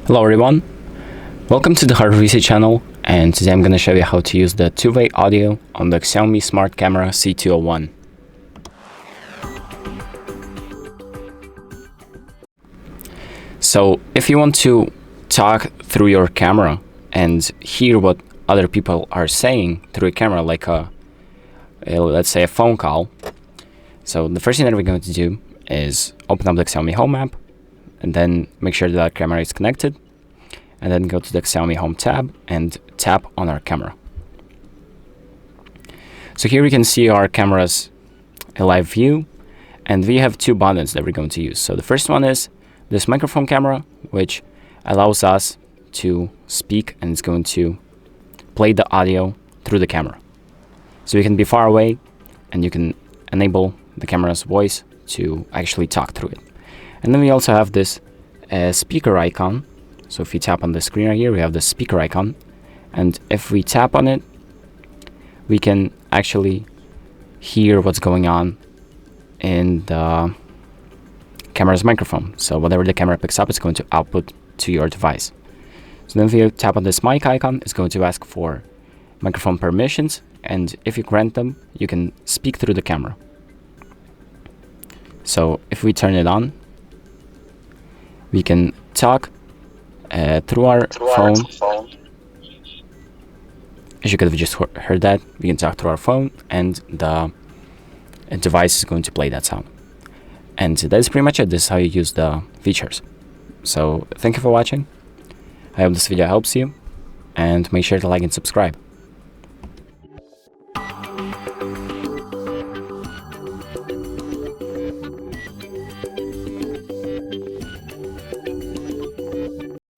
Hello everyone, welcome to the HardReset channel, and today I'm going to show you how to use the two-way audio on the Xiaomi Smart Camera C201. So if you want to talk through your camera and hear what other people are saying through a camera, like let's say a phone call, so the first thing that we're going to do is open up the Xiaomi Home app, and then make sure that our camera is connected, and then go to the Xiaomi Home tab and tap on our camera. So here we can see our camera's live view, and we have two buttons that we're going to use. So the first one is this microphone camera, which allows us to speak, and it's going to play the audio through the camera. So you can be far away and you can enable the camera's voice to actually talk through it. And then we also have this speaker icon. So if we tap on the screen right here, we have the speaker icon. And if we tap on it, we can actually hear what's going on in the camera's microphone. So whatever the camera picks up, it's going to output to your device. So then if you tap on this mic icon, it's going to ask for microphone permissions. And if you grant them, you can speak through the camera. So if we turn it on, we can talk through our phone. As you could have just heard that, we can talk through our phone, and the device is going to play that sound. And that's pretty much it. This is how you use the features. So thank you for watching. I hope this video helps you, and make sure to like and subscribe.